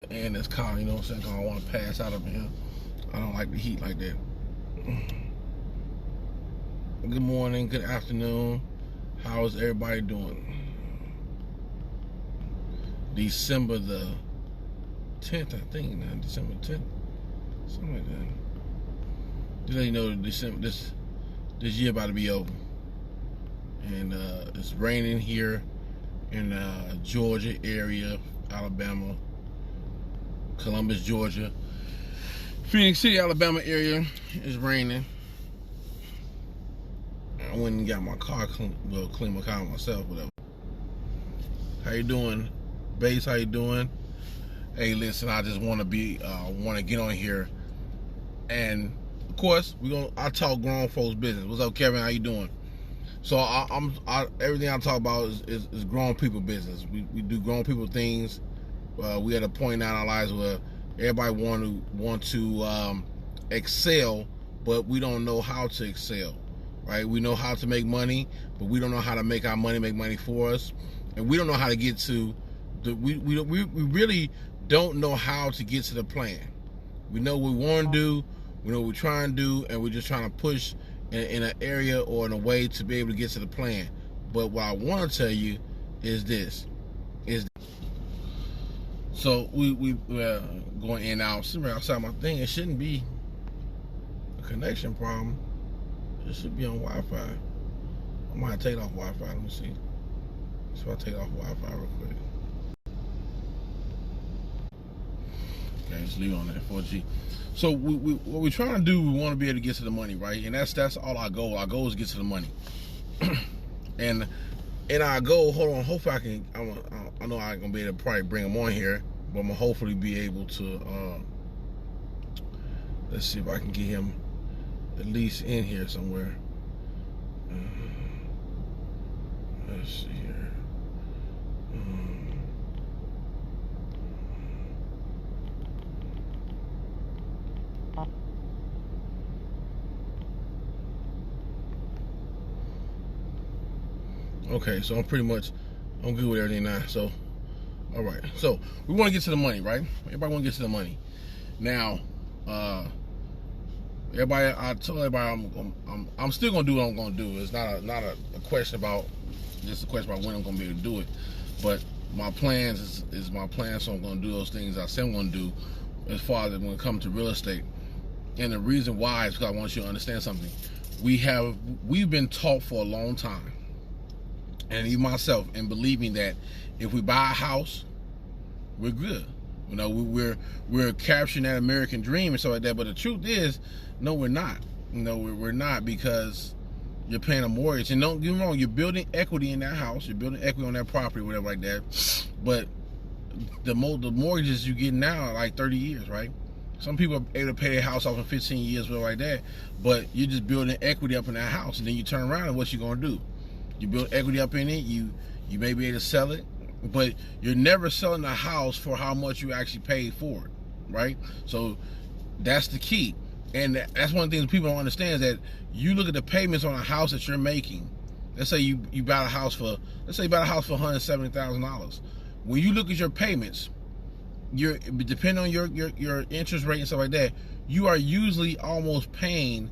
and this car, you know what I'm saying? 'Cause I don't want to pass out up in here. I don't like the heat like that. Good morning, good afternoon. How is everybody doing? December the 10th, I think, now. December 10th. Something like that. Just let you know December this year about to be over. And it's raining here in Georgia area, Alabama, Columbus, Georgia, Phoenix City, Alabama area is raining. I went and got my car clean my car myself, whatever. How you doing, Bass? How you doing? Hey, listen, I just want to get on here, and of course I talk grown folks business. What's up, Kevin? How you doing? So everything I talk about is grown people business. We do grown people things. We at a point now in our lives where everybody want to excel, but we don't know how to excel. Right? We know how to make money, but we don't know how to make our money make money for us, and we don't know how to get to we really don't know how to get to the plan. We know what we want to do, we know what we're trying to do, and we're just trying to push in an area or in a way to be able to get to the plan. But what I want to tell you is this: so we're going in and out. Sitting outside my thing. It shouldn't be a connection problem. It should be on Wi-Fi. I might take it off Wi-Fi. Let me see. So I'll take it off Wi-Fi real quick. Okay, just leave it on that 4G. So what we're trying to do, we want to be able to get to the money, right? And that's all our goal. Our goal is to get to the money. and our goal, hold on, hopefully I know I ain't gonna be able to probably bring them on here, but I'm gonna hopefully be able to. Let's see if I can get him at least in here somewhere. Let's see here. Okay, so I'm good with everything now. So, all right. So we want to get to the money, right? Everybody want to get to the money. Now, I told everybody I'm still gonna do what I'm gonna do. It's not a question about just a question about when I'm gonna be able to do it. But my plans is my plan, so I'm gonna do those things I said I'm gonna do as far as when it comes to real estate. And the reason why is because I want you to understand something. We've been taught for a long time, and even myself, in believing that if we buy a house, we're good. You know, we're capturing that American dream and stuff like that. But the truth is, no, we're not. You know, we're not, because you're paying a mortgage. And don't get me wrong, you're building equity in that house. You're building equity on that property, whatever like that. But the mortgages you get now are like 30 years, right? Some people are able to pay their house off in 15 years, whatever like that. But you're just building equity up in that house. And then you turn around and what you going to do? You build equity up in it. You may be able to sell it. But you're never selling the house for how much you actually paid for it, right? So that's the key. And that's one of the things people don't understand, is that you look at the payments on a house that you're making. Let's say you bought a house for $170,000. When you look at your payments, depending on your interest rate and stuff like that, you are usually almost paying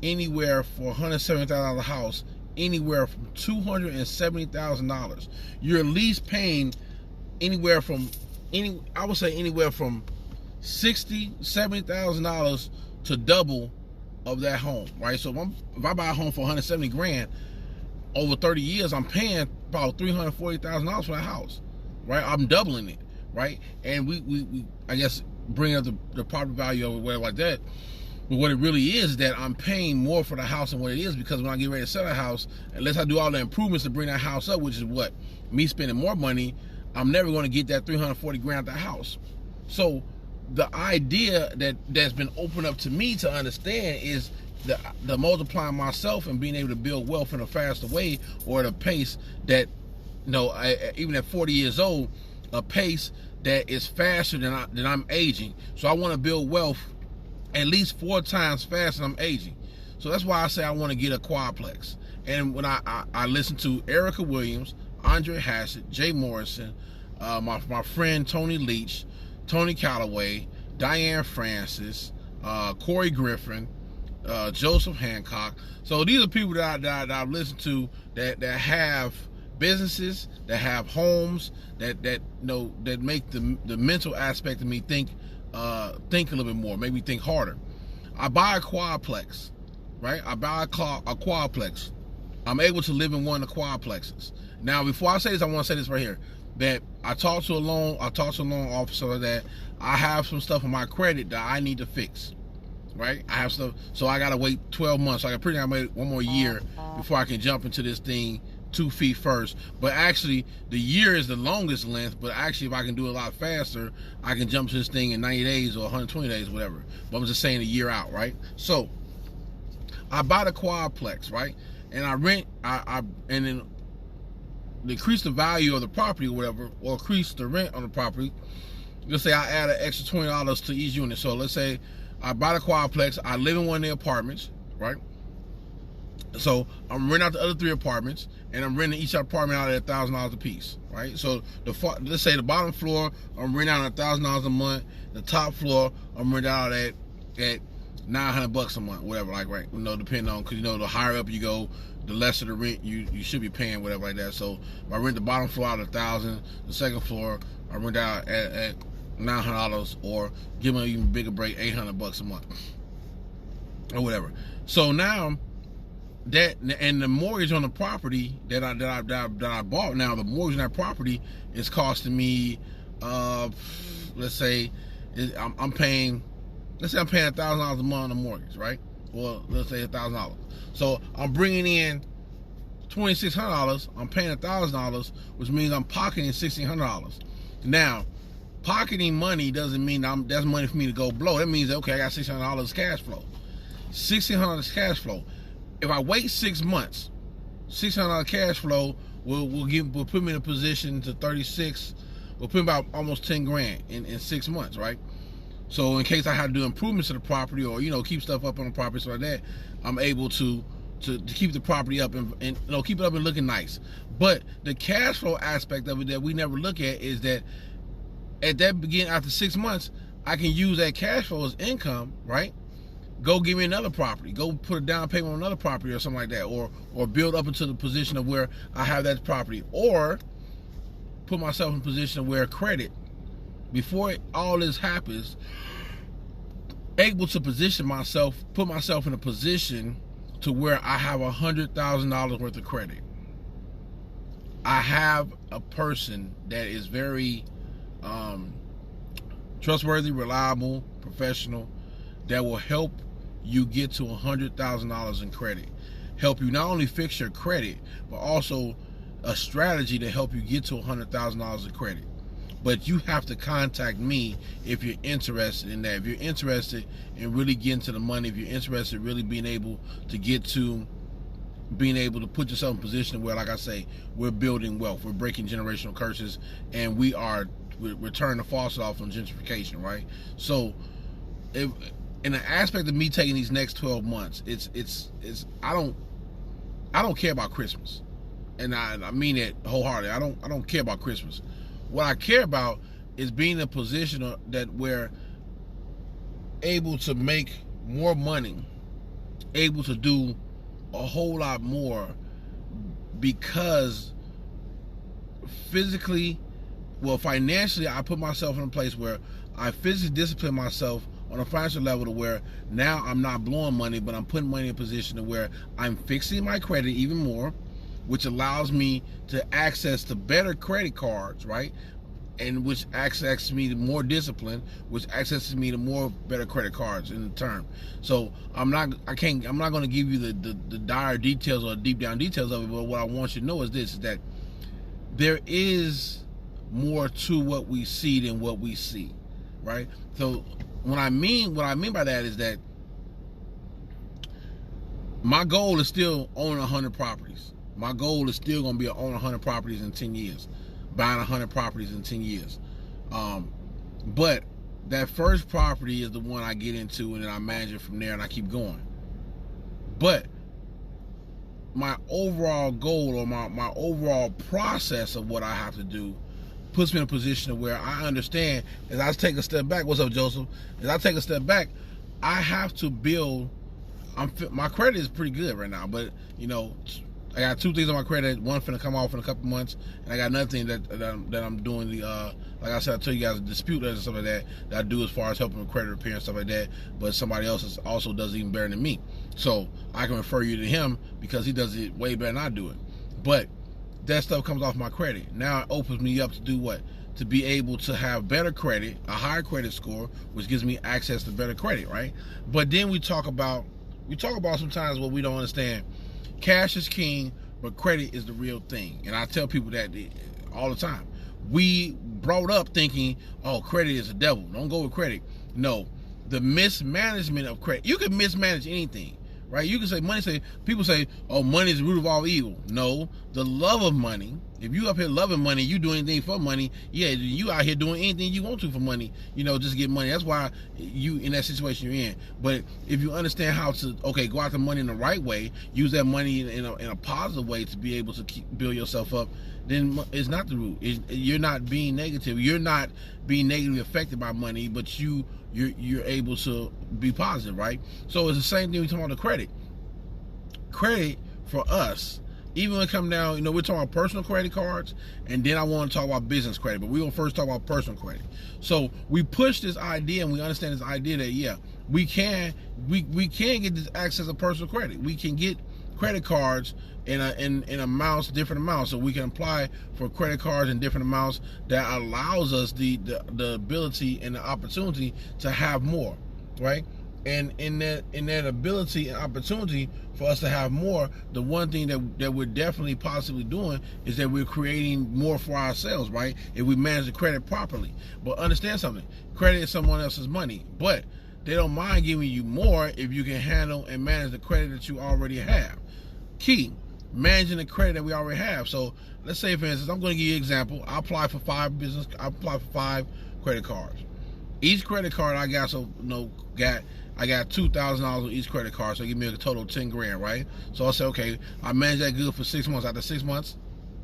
anywhere for $170,000 house, anywhere from $270,000. You're at least paying anywhere from $60,000, $70,000 to double of that home, right? So if I buy a home for $170,000 over 30 years, I'm paying about $340,000 for that house, right? I'm doubling it, right? And we I guess bring up the property value of it, whatever like that. But what it really is that I'm paying more for the house than what it is, because when I get ready to sell a house, unless I do all the improvements to bring that house up, which is what me spending more money, I'm never going to get that $340,000 out the house. So the idea that's been opened up to me to understand is the multiplying myself and being able to build wealth in a faster way, or at a pace that, you know, even at 40 years old, a pace that is faster than I'm aging. So I want to build wealth at least 4 times faster than I'm aging. So that's why I say I want to get a quadplex. And when I listen to Erica Williams, Andre Hassett, Jay Morrison, my friend Tony Leach, Tony Calloway, Diane Francis, Corey Griffin, Joseph Hancock. So these are people that I've listened to that have businesses, that have homes, that make the mental aspect of me think a little bit more, make me think harder. I buy a quadplex, right? I buy a quadplex. I'm able to live in one of the quadplexes. Now, before I say this, I want to say this right here. That I talked to a loan officer that I have some stuff on my credit that I need to fix. Right? I have stuff, so I gotta wait 12 months. So I can wait one more year before I can jump into this thing 2 feet first. But actually, the year is the longest length. But actually, if I can do it a lot faster, I can jump to this thing in 90 days or 120 days, whatever. But I'm just saying a year out, right? So I buy the quadplex, right? And I rent, and then decrease the value of the property or whatever, or increase the rent on the property. Let's say I add an extra $20 to each unit. So let's say I buy the quadplex, I live in one of the apartments, right? So I'm renting out the other 3 apartments, and I'm renting each apartment out at $1,000 a piece, right? So let's say the bottom floor, I'm renting out at $1,000 a month. The top floor, I'm renting out at $900 a month, whatever, like, right? Depending on, because the higher up you go, the lesser the rent you should be paying, whatever like that. So if I rent the bottom floor out at $1,000, the second floor I rent out at $900, or give them an even bigger break, $800 a month, or whatever. So now that, and the mortgage on the property that I bought, now the mortgage on that property is costing me, let's say I'm paying $1,000 a month on the mortgage, right? Well, let's say $1,000. So I'm bringing in $2,600. I'm paying $1,000, which means I'm pocketing $1,600. Now, pocketing money doesn't mean that's money for me to go blow. That means that, okay, I got $600 cash flow. $1,600 cash flow. If I wait 6 months, $600 cash flow will put me in a position to 36. Will put about almost 10 grand in 6 months, right? So in case I have to do improvements to the property, or keep stuff up on the property, so like that, I'm able to keep the property up and keep it up and looking nice. But the cash flow aspect of it that we never look at is that at that beginning, after 6 months, I can use that cash flow as income, right? Go give me another property, go put a down payment on another property or something like that, or build up into the position of where I have that property, or put myself in a position of where credit, before all this happens, able to put myself in a position to where I have $100,000 worth of credit. I have a person that is very trustworthy, reliable, professional, that will help you get to $100,000 in credit. Help you not only fix your credit, but also a strategy to help you get to $100,000 in credit. But you have to contact me if you're interested in that. If you're interested in really getting to the money, if you're interested in really being able to put yourself in a position where, like I say, we're building wealth, we're breaking generational curses, and we're turning the faucet off on gentrification, right? So, in the aspect of me taking these next 12 months, it's I don't care about Christmas, and I mean it wholeheartedly. I don't care about Christmas. What I care about is being in a position that we're able to make more money, able to do a whole lot more, because financially, I put myself in a place where I physically discipline myself on a financial level to where now I'm not blowing money, but I'm putting money in a position to where I'm fixing my credit even more, which allows me to access to better credit cards, right? And which accesses me to more discipline, which accesses me to more better credit cards in the term. So I'm not going to give you the dire details or deep down details of it, but what I want you to know is this, is that there is more to what we see than what we see, right? So what I mean by that is that my goal is still owning 100 properties. My goal is still going to be to own 100 properties in 10 years, buying 100 properties in 10 years. But that first property is the one I get into, and then I manage it from there, and I keep going. But my overall goal, or my overall process of what I have to do, puts me in a position where I understand, as I take a step back, what's up, Joseph? As I take a step back, I have to build, my credit is pretty good right now, but, you know, I got 2 things on my credit. One finna come off in a couple months, and I got another thing that I'm doing like I said, I told you guys, dispute and stuff like that I do as far as helping with credit repair and stuff like that. But somebody else also does it even better than me, so I can refer you to him because he does it way better than I do it. But that stuff comes off my credit. Now it opens me up to do what? To be able to have better credit, a higher credit score, which gives me access to better credit, right? But then we talk about sometimes what we don't understand. Cash is king, but credit is the real thing. And I tell people that all the time. We brought up thinking, oh, credit is the devil. Don't go with credit. No, the mismanagement of credit. You can mismanage anything, right? You can say people say, oh, money is the root of all evil. No, the love of money. If you up here loving money, you do anything for money, yeah, you out here doing anything you want to for money, you know, just get money. That's why you in that situation you're in. But if you understand how to, okay, go after money in the right way, use that money in a positive way to be able to build yourself up, then it's not the root. You're not being negative. You're not being negatively affected by money, but you're able to be positive, right? So it's the same thing we talk about the credit. Credit for us, even when it comes down, you know, we're talking about personal credit cards, and then I want to talk about business credit, but we're going to first talk about personal credit. So we push this idea, and we understand this idea that, yeah, we can get this access to personal credit. We can get credit cards in amounts, different amounts, so we can apply for credit cards in different amounts that allows us the ability and the opportunity to have more, right? And in that ability and opportunity for us to have more, the one thing that we're definitely possibly doing is that we're creating more for ourselves, right? If we manage the credit properly. But understand something, credit is someone else's money, but they don't mind giving you more if you can handle and manage the credit that you already have. Key, managing the credit that we already have. So let's say, for instance, I'm going to give you an example. I apply for 5 credit cards. Each credit card I got, I got $2,000 on each credit card, so give me a total of 10 grand, right? So I'll say, okay, I managed that good for 6 months. After 6 months,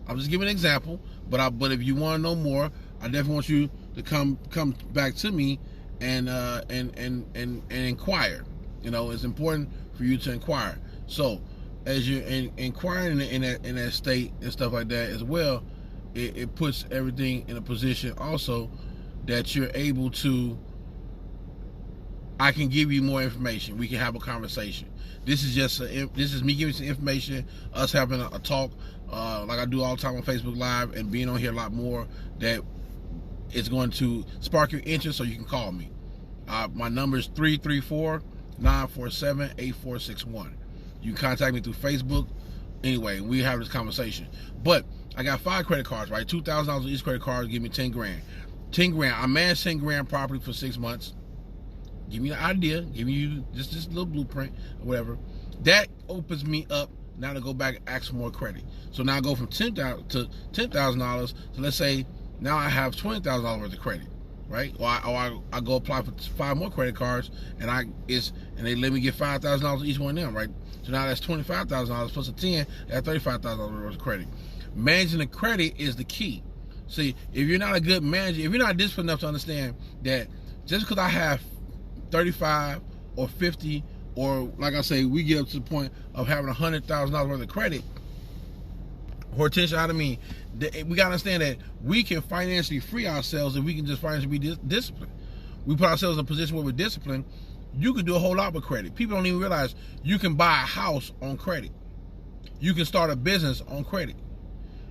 I'm just giving an example, but if you want to know more, I definitely want you to come back to me and inquire. You know, it's important for you to inquire. So as you're inquiring in that state and stuff like that as well, it puts everything in a position also that you're able to, I can give you more information. We can have a conversation. This is me giving some information, us having a talk, like I do all the time on Facebook Live, and being on here a lot more, that it's going to spark your interest, so you can call me. My number is 334-947-8461. You can contact me through Facebook. Anyway, we have this conversation. But I got 5 credit cards, right? $2,000 on each credit card, give me 10 grand. 10 grand. I managed 10 grand property for 6 months. Give me an idea, give you just this little blueprint or whatever. That opens me up now to go back and ask for more credit. So now I go from $10,000 to $10,000. So let's say now I have $20,000 worth of credit, right? Or I go apply for 5 more credit cards, and they let me get $5,000 each one of them, right? So now that's $25,000 plus a 10. That's $35,000 worth of credit. Managing the credit is the key. See, if you're not a good manager, if you're not disciplined enough to understand that just because I have 35 or 50, or like I say, we get up to the point of having $100,000 worth of credit, Hortensia, I mean, we gotta understand that we can financially free ourselves if we can just financially be disciplined. We put ourselves in a position where we're disciplined. You can do a whole lot with credit. People don't even realize you can buy a house on credit. You can start a business on credit.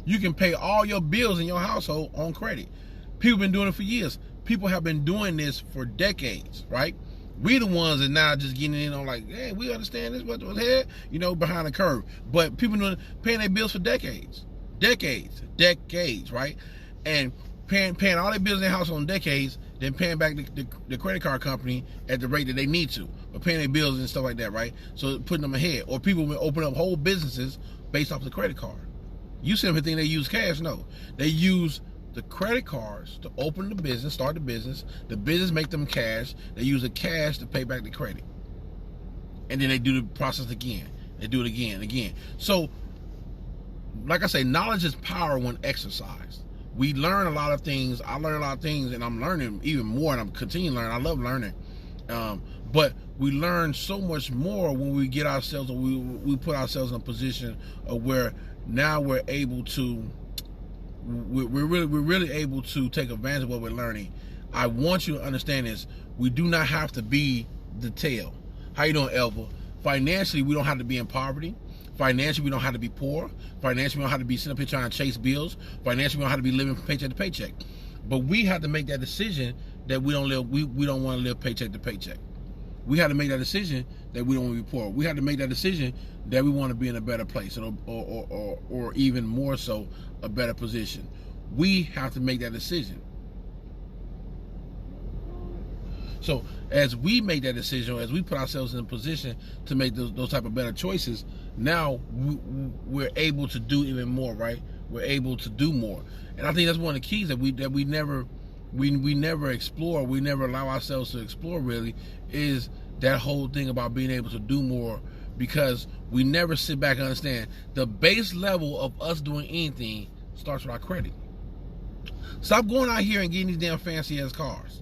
You can pay all your bills in your household on credit. People have been doing it for years. People have been doing this for decades, right? We the ones that now just getting in on like, hey, we understand this, what was here, you know, behind the curve. But people paying their bills for decades, right? And paying all their bills in their house on decades, then paying back the credit card company at the rate that they need to, but paying their bills and stuff like that, right? So putting them ahead. Or people will open up whole businesses based off the credit card. You see them think they use cash? No, they use the credit cards to open the business, start the business make them cash, they use the cash to pay back the credit. And then they do the process again. They do it again and again. So, like I say, knowledge is power when exercised. we learn a lot of things. I learn a lot of things, and I'm learning even more, and I'm continuing to learn. I love learning. But we learn so much more when we get ourselves, or we put ourselves in a position of where now we're able to, we're really able to take advantage of what we're learning. I want you to understand this. We do not have to be the tail. How you doing, Elva? Financially, we don't have to be in poverty. Financially, we don't have to be poor. Financially, we don't have to be sitting up here trying to chase bills. Financially, we don't have to be living from paycheck to paycheck. But we have to make that decision that we don't live. We don't want to live paycheck to paycheck. We have to make that decision that we don't want to be poor. We have to make that decision that we want to be in a better place, or even more so, a better position. We have to make that decision. So as we make that decision, or as we put ourselves in a position to make those type of better choices, now we're able to do even more, right? We're able to do more, and I think that's one of the keys that we never explore. We never allow ourselves to explore. Really, is that whole thing about being able to do more, because we never sit back and understand the base level of us doing anything starts with our credit. Stop going out here and getting these damn fancy ass cars.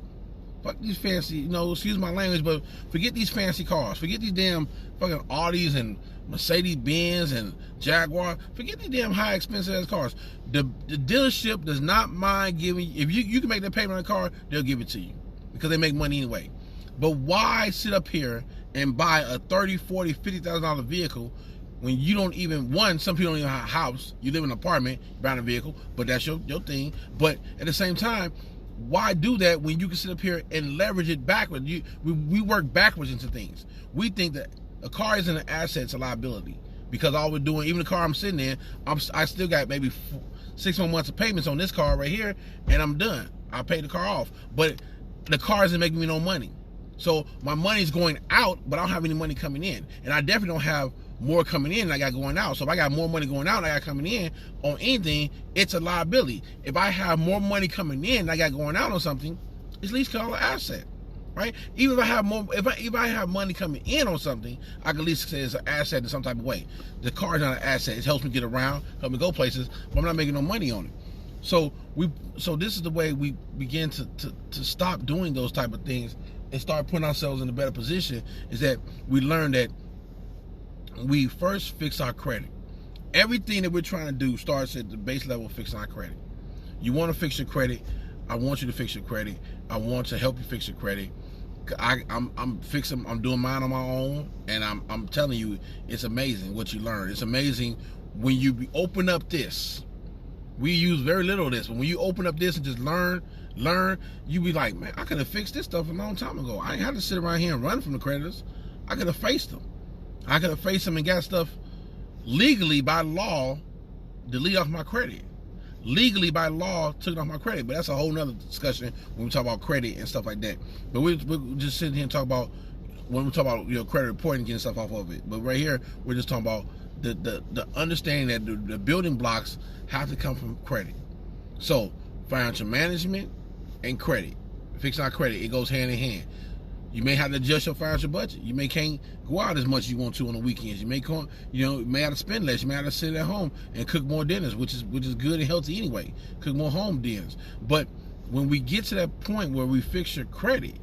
Fuck these fancy, excuse my language, but forget these fancy cars. Forget these damn fucking Audis and Mercedes-Benz and Jaguar. Forget these damn high expensive ass cars. The dealership does not mind giving, if you can make that payment on a car, they'll give it to you because they make money anyway. But why sit up here and buy a $30,000, $40,000, $50,000 vehicle when you don't even, some people don't even have a house. You live in an apartment, you buy a vehicle, but that's your thing. But at the same time, why do that when you can sit up here and leverage it backwards? We work backwards into things. We think that a car isn't an asset, it's a liability. Because all we're doing, even the car I'm sitting in, I still got maybe 6 more months of payments on this car right here, and I'm done. I pay the car off. But the car isn't making me no money. So my money's going out, but I don't have any money coming in. And I definitely don't have more coming in than I got going out. So if I got more money going out than I got coming in on anything, it's a liability. If I have more money coming in than I got going out on something, it's at least called an asset, right? Even if I have more, if I have money coming in on something, I can at least say it's an asset in some type of way. The car is not an asset. It helps me get around, help me go places, but I'm not making no money on it. So this is the way we begin to stop doing those type of things and start putting ourselves in a better position, is that we learn that we first fix our credit. Everything that we're trying to do starts at the base level of fixing our credit. You want to fix your credit, I want you to fix your credit. I want to help you fix your credit. I'm doing mine on my own, and I'm telling you, it's amazing what you learn. It's amazing when you open up this. We use very little of this, but when you open up this and just learn, you be like, man, I could have fixed this stuff a long time ago. I ain't had to sit around here and run from the creditors. I could have faced them. I could have faced them and got stuff legally by law, delete off my credit. Legally by law, took it off my credit. But that's a whole nother discussion when we talk about credit and stuff like that. But we're just sitting here and talk about, when we talk about credit reporting and getting stuff off of it. But right here, we're just talking about the understanding that the building blocks have to come from credit. So financial management and credit, fixing our credit, it goes hand in hand. You may have to adjust your financial budget. You may can't go out as much as you want to on the weekends. You may may have to spend less. You may have to sit at home and cook more dinners, which is good and healthy anyway. Cook more home dinners. But when we get to that point where we fix your credit,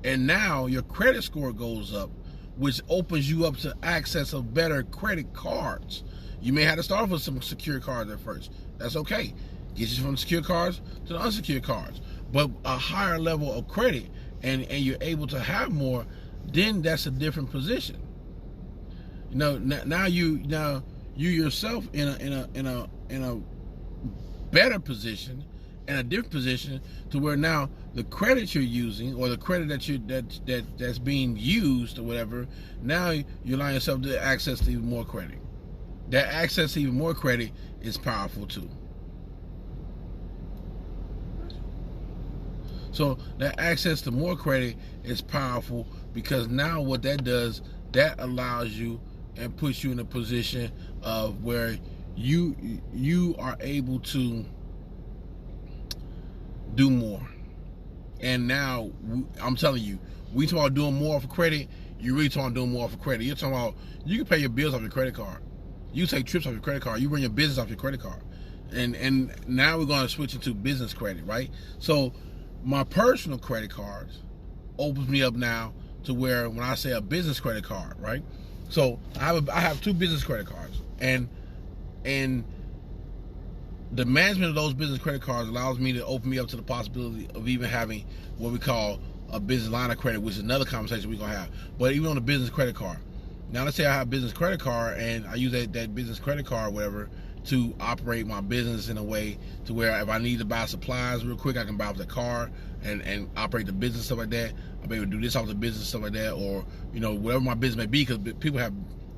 and now your credit score goes up, which opens you up to access of better credit cards. You may have to start off with some secure cards at first. That's okay. Get you from the secure cards to the unsecured cards. But a higher level of credit, and you're able to have more, then that's a different position. Now you yourself in a better position, and a different position, to where now the credit you're using, or the credit that's being used or whatever, now you allow yourself to access to even more credit. That access to even more credit is powerful too. So that access to more credit is powerful, because now what that does, that allows you and puts you in a position of where you are able to do more. And now I'm telling you, we talk about doing more for credit. You really talking about doing more for credit. You're talking about, you can pay your bills off your credit card. You take trips off your credit card. You run your business off your credit card. And now we're going to switch into business credit, right? So my personal credit cards opens me up now to where when I say a business credit card, right? So I have 2 business credit cards, and the management of those business credit cards allows me to open me up to the possibility of even having what we call a business line of credit, which is another conversation we're going to have. But even on the business credit card, now let's say I have a business credit card and I use that business credit card, whatever, to operate my business in a way to where if I need to buy supplies real quick, I can buy off the car and operate the business, stuff like that. I'll be able to do this off the business, stuff like that, or, you know, whatever my business may be, because people have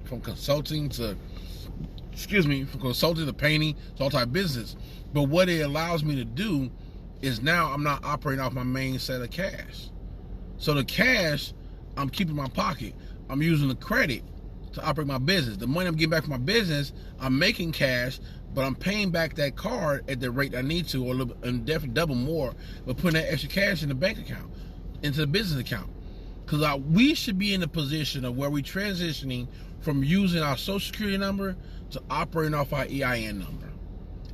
from consulting to painting, to all type of business. But what it allows me to do is now I'm not operating off my main set of cash. So the cash I'm keeping in my pocket. I'm using the credit to operate my business. The money I'm getting back from my business, I'm making cash, but I'm paying back that card at the rate I need to, or and definitely double more, but putting that extra cash in the bank account, into the business account. Because we should be in a position of where we're transitioning from using our social security number to operating off our EIN number.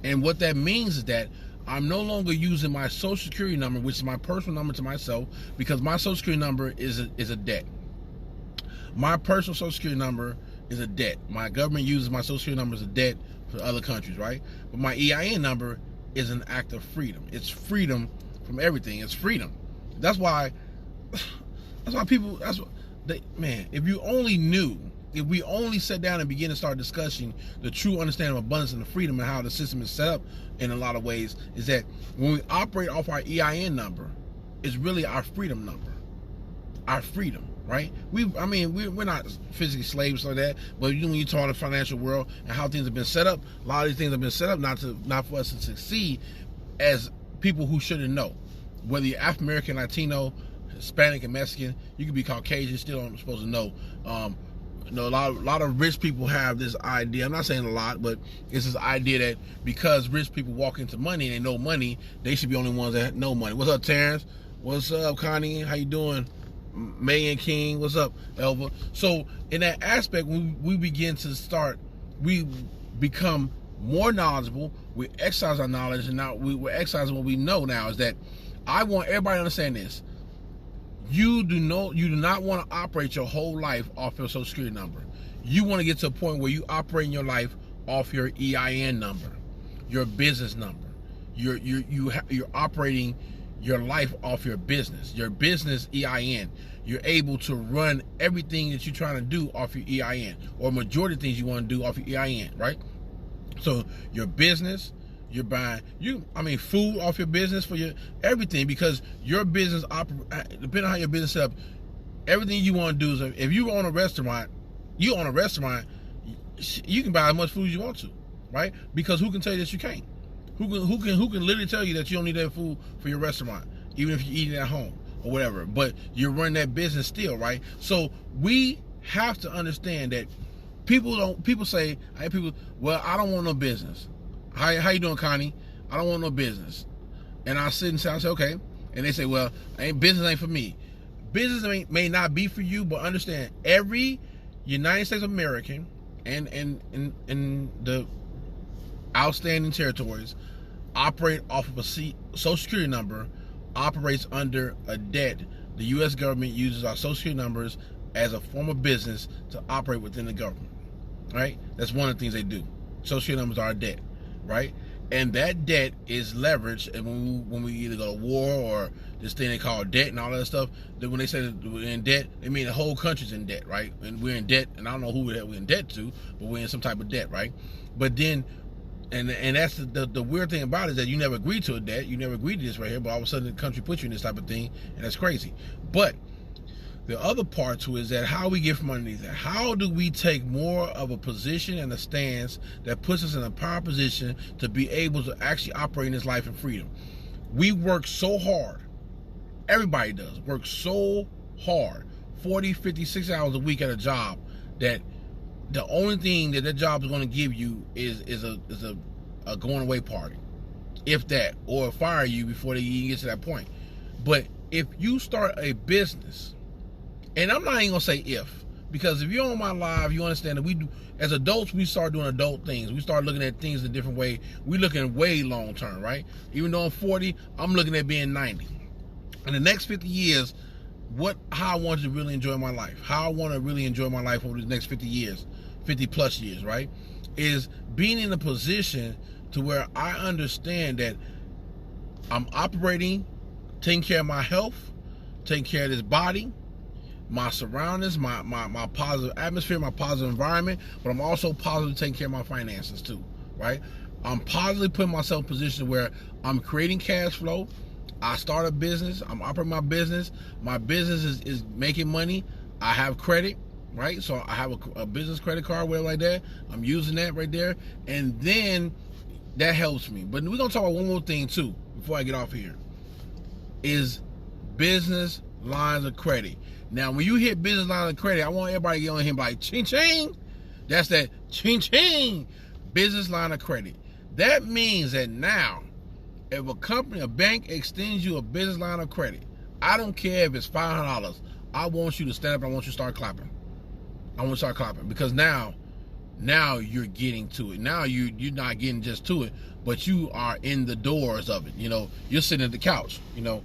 And what that means is that I'm no longer using my social security number, which is my personal number to myself, because my social security number is a debt. My personal social security number is a debt. My government uses my social security number as a debt for other countries, right? But my EIN number is an act of freedom. It's freedom from everything. It's freedom. That's why people, if you only knew, if we only sat down and began to start discussing the true understanding of abundance and the freedom and how the system is set up in a lot of ways, is that when we operate off our EIN number, it's really our freedom number. Our freedom, right? We're not physically slaves like that, but when you talk about the financial world and how things have been set up, a lot of these things have been set up not for us to succeed as people who shouldn't know. Whether you're African American, Latino, Hispanic, and Mexican, you can be Caucasian, still aren't supposed to know. A lot of rich people have this idea. I'm not saying a lot, but it's this idea that because rich people walk into money and they know money, they should be the only ones that know money. What's up, Terrence? What's up, Connie? How you doing? May and King, what's up, Elva? So in that aspect, we begin to start, we become more knowledgeable, we exercise our knowledge, and now we're exercising what we know now, is that I want everybody to understand this. You do not want to operate your whole life off your social security number. You want to get to a point where you operate your life off your EIN number, your business number. You're operating your life off your business EIN. You're able to run everything that you're trying to do off your EIN, or majority of things you want to do off your EIN, right? So your business, you're buying food off your business for your everything, because your business depending on how your business set up, everything you want to do is, if you own a restaurant, you can buy as much food as you want to, right? Because who can tell you that you can't? Who can literally tell you that you don't need that food for your restaurant, even if you're eating at home or whatever? But you're running that business still, right? So we have to understand that people say, well, I don't want no business. How you doing, Connie? I don't want no business. And I sit and say, okay. And they say, well, business ain't for me. Business may not be for you, but understand, every United States of American and in the outstanding territories operate off of a social security number, operates under a debt. The U.S. government uses our social security numbers as a form of business to operate within the government, right? That's one of the things they do. Social security numbers are a debt, right? And that debt is leveraged, and when we either go to war or this thing they call debt and all that stuff, that when they say that we're in debt, they mean the whole country's in debt, right? And we're in debt, and I don't know who we're in debt to, but we're in some type of debt, right? But then, and that's the weird thing about it, is that you never agreed to a debt, you never agreed to this right here, but all of a sudden the country puts you in this type of thing, and that's crazy. But the other part to it is that how we get from underneath that. How do we take more of a position and a stance that puts us in a power position to be able to actually operate in this life in freedom? We work so hard. Everybody does. Work so hard. 40, 50, 60 hours a week at a job, that the only thing that job is going to give you is a going away party. If that. Or fire you before they even get to that point. But if you start a business, and I'm not even going to say if, Because if you're on my live, you understand that we do, as adults, we start doing adult things. We start looking at things in a different way. We looking way long term, right? Even though I'm 40, I'm looking at being 90. In the next 50 years, how I want to really enjoy my life, how I want to really enjoy my life over the next 50 years, 50 plus years, right? Is being in a position to where I understand that I'm operating, taking care of my health, taking care of this body, my surroundings, my positive atmosphere, my positive environment, but I'm also positively taking care of my finances too, right? I'm positively putting myself in a position where I'm creating cash flow. I start a business, I'm operating my business is making money, I have credit, right? So I have a business credit card, whatever like that, I'm using that right there, and then that helps me. But we're going to talk about one more thing too, before I get off here, is business lines of credit. Now, when you hit business lines of credit, I want everybody to get on here and be like, ching ching. That's that ching ching, business line of credit. That means that now, if a bank extends you a business line of credit, I don't care if it's $500, I want you to stand up and I want you to start clapping. I want you to start clapping, because now you're getting to it. Now you're not getting just to it, but you are in the doors of it. You know, you're sitting at the couch, you know,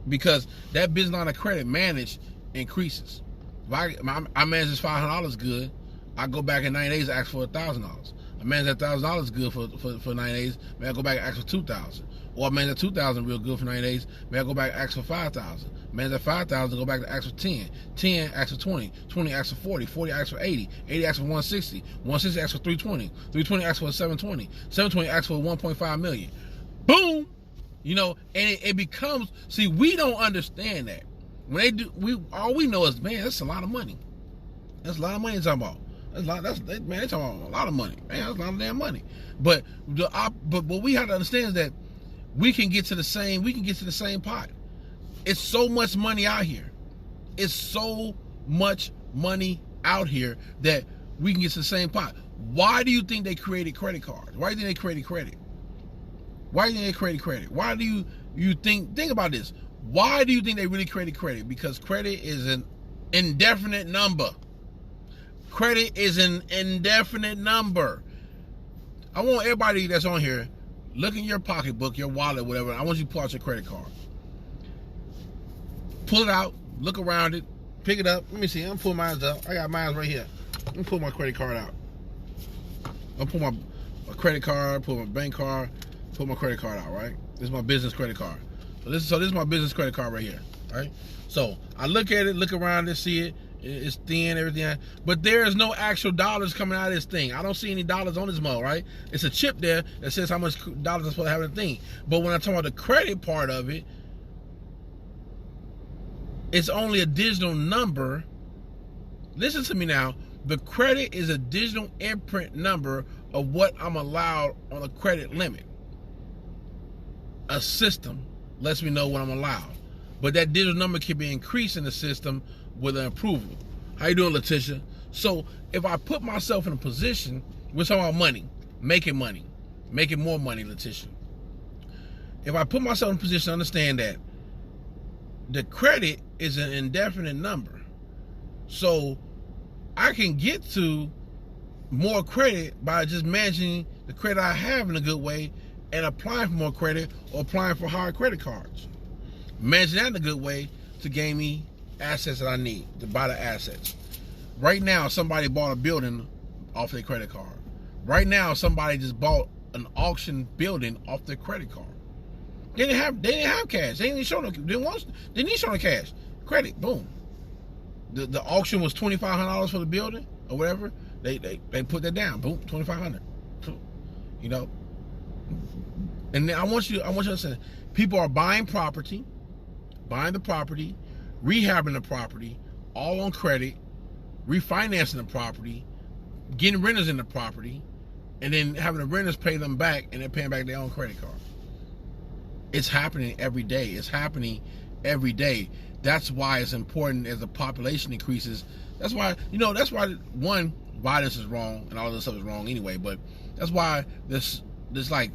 because that business line of credit managed increases. If I manage this $500 good, I go back in 90 days and ask for $1,000. I manage that $1,000 good for 90 days, may I go back and ask for $2,000. Or I manage that $2,000 real good for 90 days, may I go back and ask for $5,000. Manage that $5,000, go back to ask for 10. 10 ask for 20. 20 ask for 40. 40 ask for 80. 80 ask for 160. 160 ask for 320. 320 ask for 720. 720 ask for 1.5 million. Boom! You know, and it becomes, see, we don't understand that. When they do, all we know is, man, that's a lot of money. That's a lot of money they're talking about. Man, they're talking about a lot of money. Man, that's a lot of damn money. But what we have to understand is that we can get to the same pot. It's so much money out here. It's so much money out here that we can get to the same pot. Why do you think they created credit cards? Why do you think they created credit? Why do you think they created credit? Why do you think about this? Why do you think they really created credit? Because credit is an indefinite number. Credit is an indefinite number. I want everybody that's on here, look in your pocketbook, your wallet, whatever. I want you to pull out your credit card. Pull it out, look around it, pick it up. Let me see, I'm pulling mine up. I got mine right here. Let me pull my credit card out. I'll pull my credit card, pull my bank card, pull my credit card out, right? This is my business credit card. So this is my business credit card right here, right? So I look at it, look around it, see it. It's thin, everything. But there is no actual dollars coming out of this thing. I don't see any dollars on this mug, right? It's a chip there that says how much dollars I'm supposed to have in the thing. But when I talk about the credit part of it, it's only a digital number. Listen to me now. The credit is a digital imprint number of what I'm allowed on a credit limit. A system lets me know what I'm allowed. But that digital number can be increased in the system with an approval. How you doing, Letitia? So if I put myself in a position, we're talking about money, making more money, Letitia. If I put myself in a position to understand that the credit is an indefinite number, so I can get to more credit by just managing the credit I have in a good way and applying for more credit or applying for higher credit cards. Managing that in a good way to gain me assets that I need to buy the assets. Right now, somebody bought a building off their credit card. Right now, somebody just bought an auction building off their credit card. They didn't have cash. They didn't show no cash. Credit, boom. The auction was $2,500 for the building or whatever. They put that down. Boom, $2,500. You know. And then I want you to say, people are buying the property, rehabbing the property, all on credit, refinancing the property, getting renters in the property, and then having the renters pay them back, and they're paying back their own credit card. It's happening every day. That's why it's important as the population increases. That's why one, violence is wrong and all of this stuff is wrong anyway, but that's why this like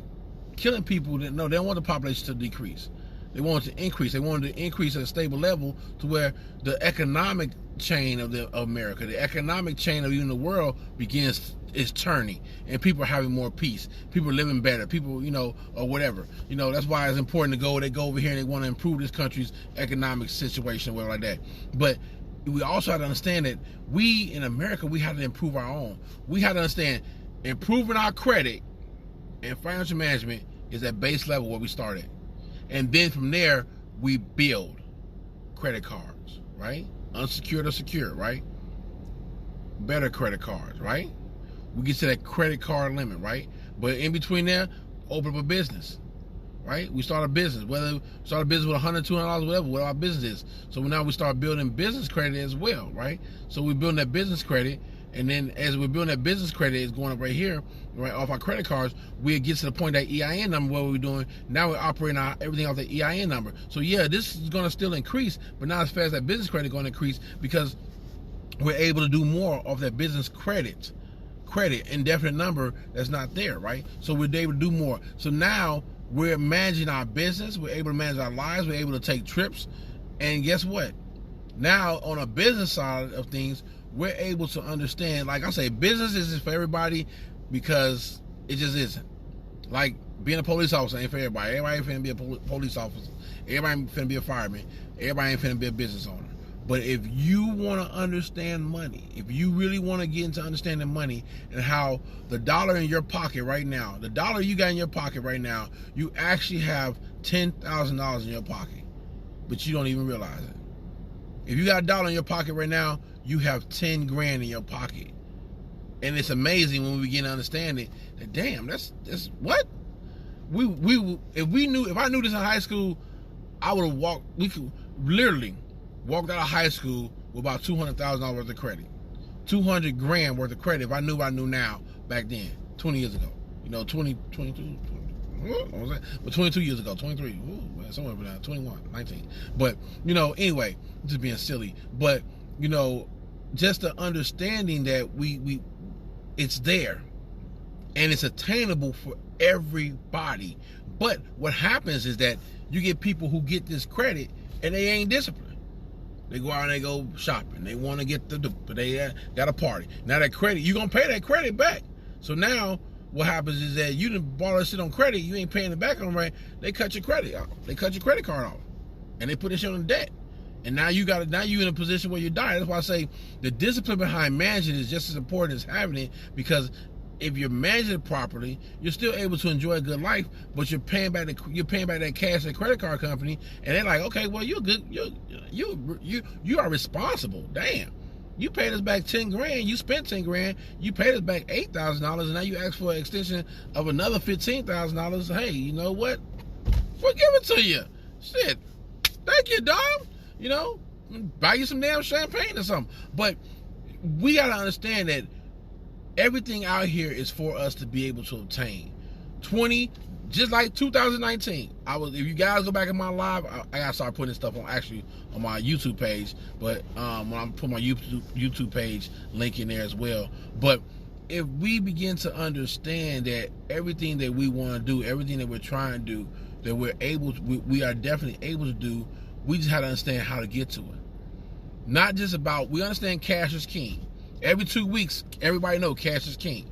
killing people, they don't want the population to decrease. They want it to increase. They wanted to increase at a stable level to where the economic chain of America, the economic chain of even the world is turning, and people are having more peace. People are living better. People, or whatever. That's why it's important to go. They go over here and they want to improve this country's economic situation, or whatever like that. But we also have to understand that we in America, we have to improve our own. We have to understand improving our credit and financial management is at base level where we start at. And then from there, we build credit cards, right? Unsecured or secured, right? Better credit cards, right? We get to that credit card limit, right? But in between there, open up a business, right? We start a business, whether we start a business with $100, $200, whatever our business is. So now we start building business credit as well, right? So we're building that business credit. And then as we're building that business credit, it's going up right here, right off our credit cards. We get to the point that EIN number, what we're doing, now we're operating everything off the EIN number. So yeah, this is going to still increase, but not as fast as that business credit going to increase, because we're able to do more of that business credit, indefinite number that's not there, right? So we're able to do more. So now we're managing our business, we're able to manage our lives, we're able to take trips, and guess what? Now on a business side of things, we're able to understand, like I say, business isn't for everybody, because it just isn't. Like being a police officer ain't for everybody. Everybody ain't finna be a police officer. Everybody ain't finna be a fireman. Everybody ain't finna be a business owner. But if you want to understand money, if you really want to get into understanding money and how the dollar in your pocket right now, the dollar you got in your pocket right now, you actually have $10,000 in your pocket, but you don't even realize it. If you got a dollar in your pocket right now, you have 10 grand in your pocket. And it's amazing when we begin to understand it, that damn, that's what? If I knew this in high school, I would have we could literally walked out of high school with about $200,000 worth of credit. 200 grand worth of credit if I knew what I knew now back then, 20 years ago. 22, what was that? But 22 years ago, 23, man, somewhere around 21, 19. But, anyway, just being silly. But, just the understanding that it's there and it's attainable for everybody. But what happens is that you get people who get this credit and they ain't disciplined. They go out and they go shopping. They want to get the dupe, but they got a party. Now that credit, you're going to pay that credit back. So now what happens is that you done borrow that shit on credit, you ain't paying it back on right, they cut your credit off. They cut your credit card off. And they put this shit on debt. And now you in a position where you die. That's why I say the discipline behind managing is just as important as having it, because if you're managing it properly, you're still able to enjoy a good life, but you're paying back that cash to the credit card company, and they're like, okay, well, you're good, you are responsible. Damn, you paid us back 10 grand, you spent 10 grand, you paid us back $8,000, and now you ask for an extension of another $15,000. Hey, you know what? We'll give it to you. Shit, thank you, dog. Buy you some damn champagne or something. But we gotta understand that everything out here is for us to be able to obtain. Just like 2019. If you guys go back in my live, I gotta start putting this stuff on my YouTube page. But when I put my YouTube page link in there as well. But if we begin to understand that everything that we want to do, everything that we're trying to do, that we are definitely able to do, we just have to understand how to get to it. Not just about, we understand cash is king. Every 2 weeks, everybody knows cash is king.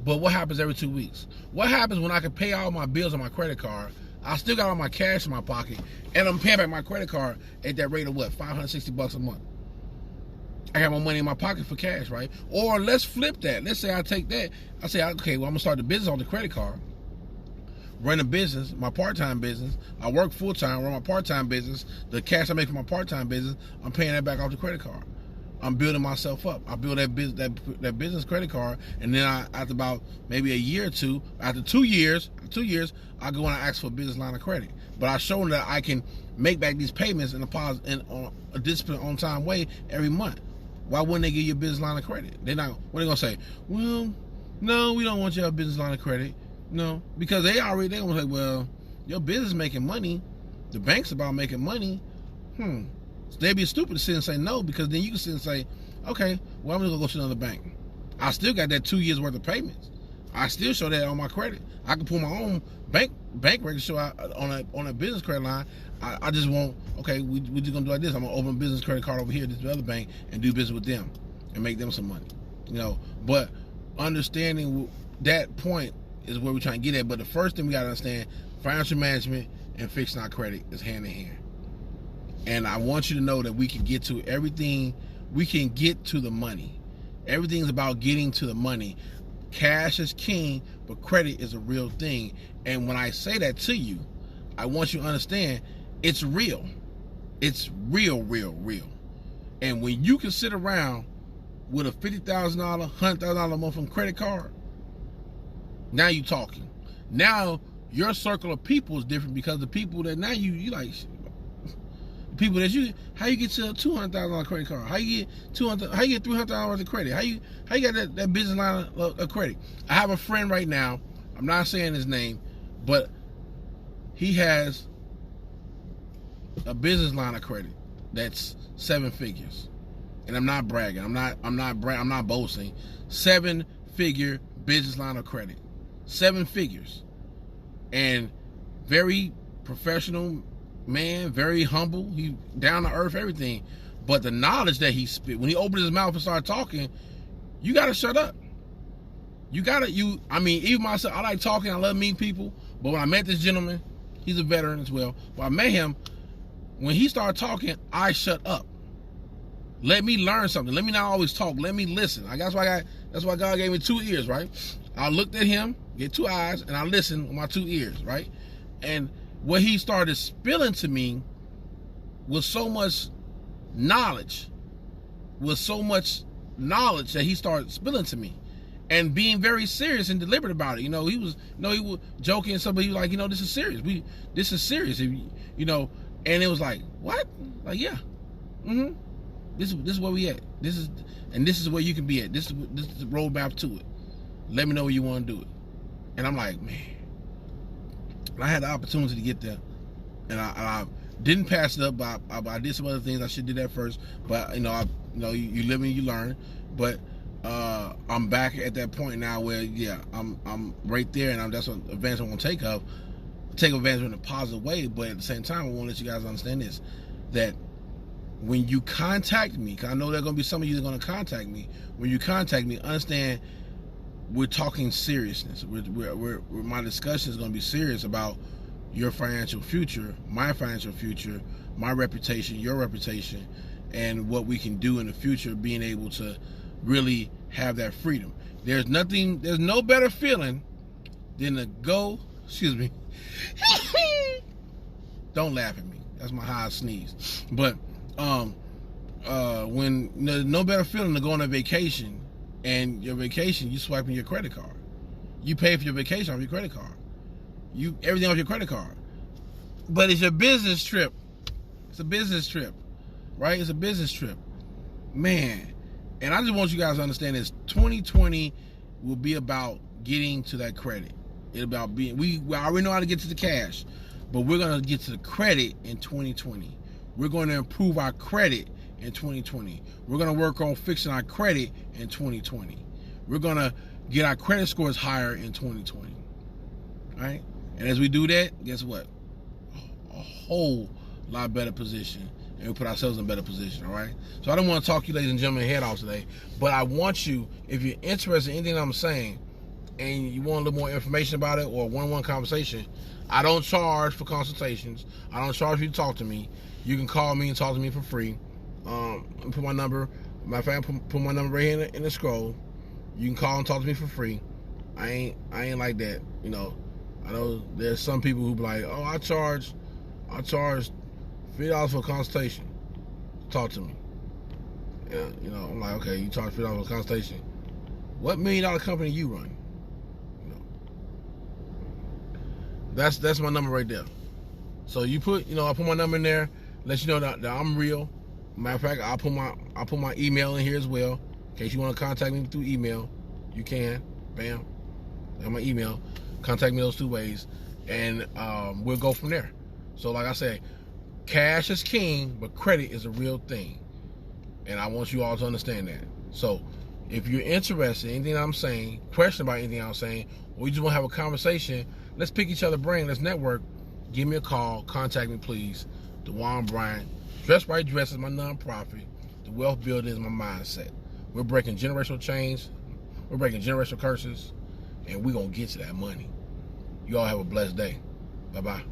But what happens every 2 weeks? What happens when I can pay all my bills on my credit card, I still got all my cash in my pocket, and I'm paying back my credit card at that rate of what, $560 a month? I got my money in my pocket for cash, right? Or let's flip that. Let's say I take that. I say, okay, well, I'm going to start the business on the credit card. Run a business, my part-time business. I work full-time, run my part-time business. The cash I make from my part-time business, I'm paying that back off the credit card. I'm building myself up. I build that business credit card, and then after about maybe a year or two, after 2 years, I go and I ask for a business line of credit. But I show them that I can make back these payments in a disciplined, on-time way every month. Why wouldn't they give you a business line of credit? What are they gonna say? Well, no, we don't want you to have a business line of credit. No, because they gonna say, well, your business making money, the bank's about making money. So they'd be stupid to sit and say no, because then you can sit and say, okay, well, I'm gonna go to another bank. I still got that 2 years worth of payments. I still show that on my credit. I can pull my own bank bank records show on a business credit line. I just want, okay, we just gonna do like this. I'm gonna open a business credit card over here, this other bank, and do business with them and make them some money. But understanding that point is where we're trying to get at. But the first thing we gotta understand, financial management and fixing our credit is hand in hand. And I want you to know that we can get to everything. We can get to the money. Everything's about getting to the money. Cash is king, but credit is a real thing. And when I say that to you, I want you to understand it's real. It's real, real, real. And when you can sit around with a $50,000, $100,000 a month from credit card, now you talking. Now your circle of people is different, because the people that now you like, people that how you get to a $200,000 credit card? How you get $300,000 worth of credit? How you got that business line of credit? I have a friend right now. I'm not saying his name, but he has a business line of credit that's 7 figures, and I'm not bragging. I'm not boasting. 7-figure business line of credit, 7 figures, and very professional man, very humble. He down to earth, everything. But the knowledge that he spit, when he opened his mouth and started talking, you gotta shut up. I mean, even myself, I like talking, I love meeting people. But when I met this gentleman, he's a veteran as well. When I met him, when he started talking, I shut up. Let me learn something. Let me not always talk. Let me listen. That's why God gave me 2 ears, right? I looked at him, get 2 eyes, and I listened with my 2 ears, right? And what he started spilling to me was so much knowledge, that he started spilling to me, and being very serious and deliberate about it. He was joking and stuff, but he was like, this is serious. This is serious. And it was like, what? Like, yeah, This is where we at. This is where you can be at. This is the roadmap to it. Let me know where you want to do it. And I'm like, man, I had the opportunity to get there, and I didn't pass it up. But I did some other things I should do that first. But you live and you learn. But I'm back at that point now where I'm right there, and that's what advantage I'm gonna take advantage in a positive way. But at the same time, I want to let you guys understand this, that when you contact me, because I know there are going to be some of you that are going to contact me. When you contact me, understand we're talking seriousness. My discussion is going to be serious about your financial future, my financial future, my reputation, your reputation, and what we can do in the future, being able to really have that freedom. There's no better feeling than to go, excuse me, don't laugh at me. That's my high sneeze. But when no better feeling to go on a vacation, and your vacation, you swiping your credit card. You pay for your vacation off your credit card. Everything off your credit card. But it's your business trip. It's a business trip, right? It's a business trip, man. And I just want you guys to understand this: 2020 will be about getting to that credit. It's about being. We already know how to get to the cash, but we're gonna get to the credit in 2020. We're going to improve our credit in 2020. We're going to work on fixing our credit in 2020. We're going to get our credit scores higher in 2020. All right? And as we do that, guess what? A whole lot better position. And we put ourselves in a better position, all right? So I don't want to talk you, ladies and gentlemen, head off today. But I want you, if you're interested in anything I'm saying, and you want a little more information about it, or a one-on-one conversation, I don't charge for consultations. I don't charge you to talk to me. You can call me and talk to me for free. Put my number. Matter of fact, put my number right here in the scroll. You can call and talk to me for free. I ain't like that. I know there's some people who be like, oh, I charge $50 for a consultation. Talk to me. Yeah, I'm like, okay, you charge $50 for a consultation. What $1 million company you run? That's my number right there. So I put my number in there. Let you know that I'm real. Matter of fact, I'll put my email in here as well. In case you want to contact me through email, you can. Bam. I have my email. Contact me those 2 ways. And we'll go from there. So like I said, cash is king, but credit is a real thing. And I want you all to understand that. So if you're interested in anything I'm saying, question about anything I'm saying, or you just want to have a conversation, Let's pick each other's brain. Let's network. Give me a call. Contact me, please. DeJuan Bryant. Dress Right Dress is my nonprofit. The Wealth Builder is my mindset. We're breaking generational chains. We're breaking generational curses. And we're going to get to that money. You all have a blessed day. Bye-bye.